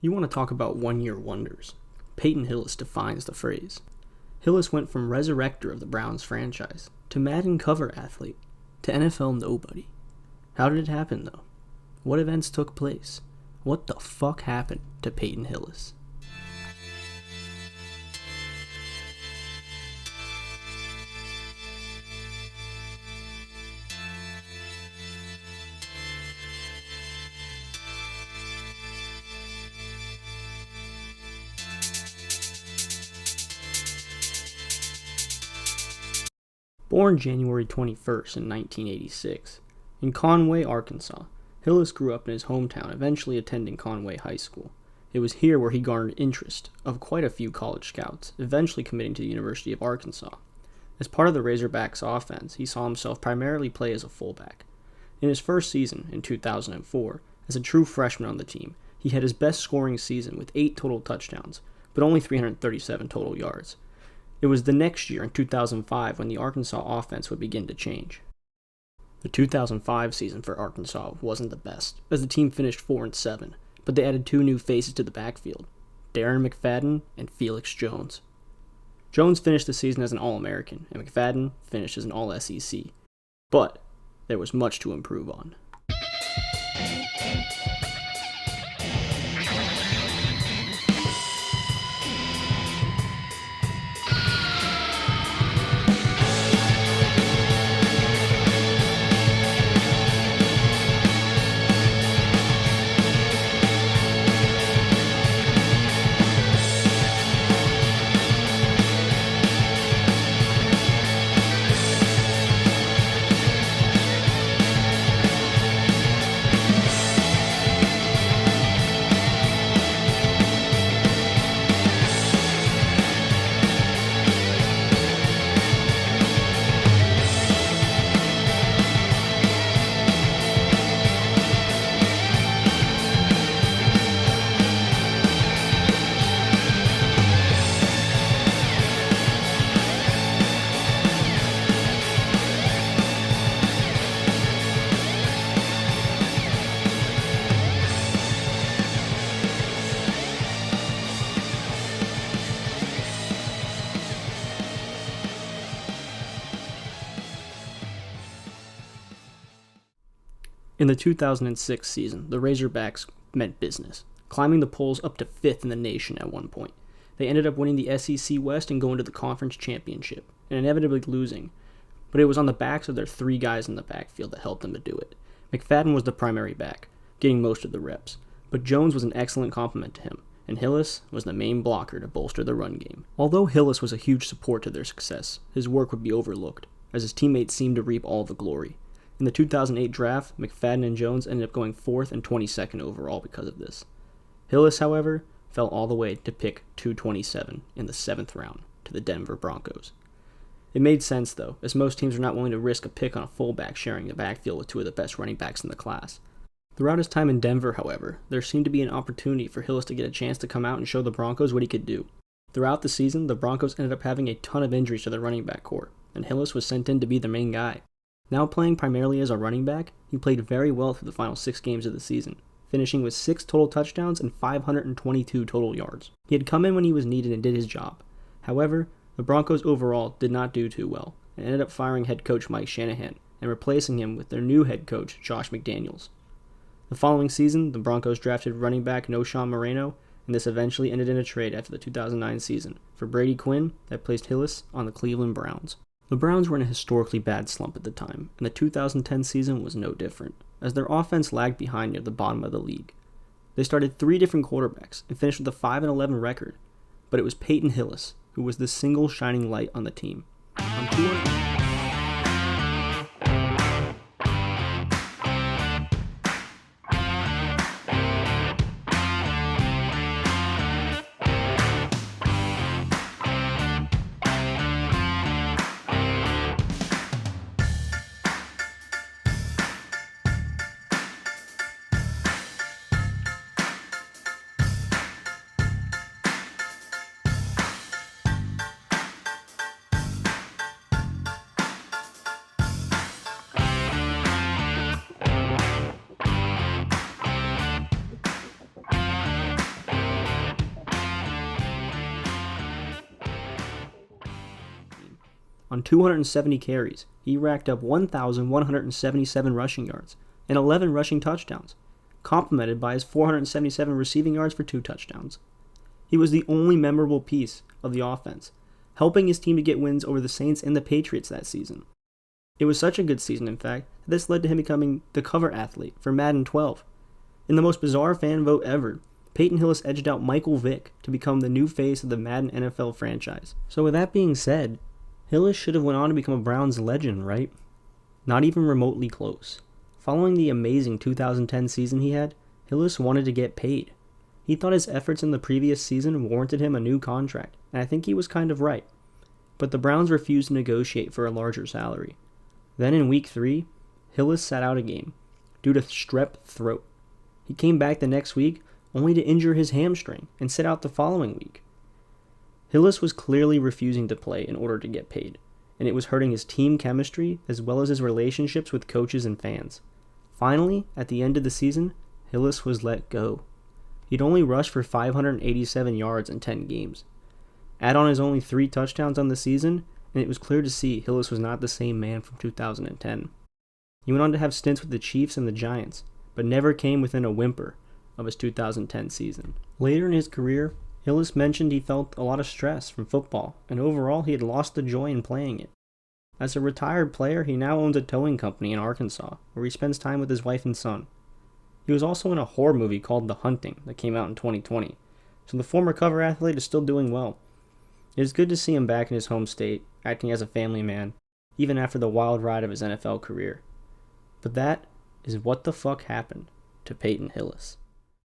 You want to talk about one-year wonders. Peyton Hillis defines the phrase. Hillis went from resurrector of the Browns franchise to Madden cover athlete to NFL nobody. How did it happen, though? What events took place? What the fuck happened to Peyton Hillis? Born January 21st in 1986, in Conway, Arkansas, Hillis grew up in his hometown, eventually attending Conway High School. It was here where he garnered interest of quite a few college scouts, eventually committing to the University of Arkansas. As part of the Razorbacks offense, he saw himself primarily play as a fullback. In his first season, in 2004, as a true freshman on the team, he had his best scoring season with 8 total touchdowns, but only 337 total yards. It was the next year, in 2005, when the Arkansas offense would begin to change. The 2005 season for Arkansas wasn't the best, as the team finished 4-7, but they added 2 new faces to the backfield, Darren McFadden and Felix Jones. Jones finished the season as an All-American, and McFadden finished as an All-SEC. But there was much to improve on. In the 2006 season, the Razorbacks meant business, climbing the polls up to 5th in the nation at one point. They ended up winning the SEC West and going to the conference championship, and inevitably losing. But it was on the backs of their 3 guys in the backfield that helped them to do it. McFadden was the primary back, getting most of the reps, but Jones was an excellent complement to him, and Hillis was the main blocker to bolster the run game. Although Hillis was a huge support to their success, his work would be overlooked, as his teammates seemed to reap all the glory. In the 2008 draft, McFadden and Jones ended up going 4th and 22nd overall because of this. Hillis, however, fell all the way to pick 227 in the 7th round to the Denver Broncos. It made sense, though, as most teams are not willing to risk a pick on a fullback sharing the backfield with 2 of the best running backs in the class. Throughout his time in Denver, however, there seemed to be an opportunity for Hillis to get a chance to come out and show the Broncos what he could do. Throughout the season, the Broncos ended up having a ton of injuries to their running back core, and Hillis was sent in to be the main guy. Now playing primarily as a running back, he played very well through the final 6 games of the season, finishing with 6 total touchdowns and 522 total yards. He had come in when he was needed and did his job. However, the Broncos overall did not do too well, and ended up firing head coach Mike Shanahan and replacing him with their new head coach Josh McDaniels. The following season, the Broncos drafted running back Noshawn Moreno, and this eventually ended in a trade after the 2009 season for Brady Quinn that placed Hillis on the Cleveland Browns. The Browns were in a historically bad slump at the time, and the 2010 season was no different, as their offense lagged behind near the bottom of the league. They started 3 different quarterbacks and finished with a 5-11 record, but it was Peyton Hillis who was the single shining light on the team. On 200 On 270 carries, he racked up 1,177 rushing yards and 11 rushing touchdowns, complemented by his 477 receiving yards for 2 touchdowns. He was the only memorable piece of the offense, helping his team to get wins over the Saints and the Patriots that season. It was such a good season, in fact, that this led to him becoming the cover athlete for Madden 12. In the most bizarre fan vote ever, Peyton Hillis edged out Michael Vick to become the new face of the Madden NFL franchise. So with that being said, Hillis should have went on to become a Browns legend, right? Not even remotely close. Following the amazing 2010 season he had, Hillis wanted to get paid. He thought his efforts in the previous season warranted him a new contract, and I think he was kind of right. But the Browns refused to negotiate for a larger salary. Then in Week 3, Hillis sat out a game due to strep throat. He came back the next week only to injure his hamstring and sit out the following week. Hillis was clearly refusing to play in order to get paid, and it was hurting his team chemistry as well as his relationships with coaches and fans. Finally, at the end of the season, Hillis was let go. He'd only rushed for 587 yards in 10 games. Add on his only 3 touchdowns on the season, and it was clear to see Hillis was not the same man from 2010. He went on to have stints with the Chiefs and the Giants, but never came within a whimper of his 2010 season. Later in his career, Hillis mentioned he felt a lot of stress from football, and overall he had lost the joy in playing it. As a retired player, he now owns a towing company in Arkansas, where he spends time with his wife and son. He was also in a horror movie called The Hunting that came out in 2020, so the former cover athlete is still doing well. It is good to see him back in his home state, acting as a family man, even after the wild ride of his NFL career. But that is what the fuck happened to Peyton Hillis.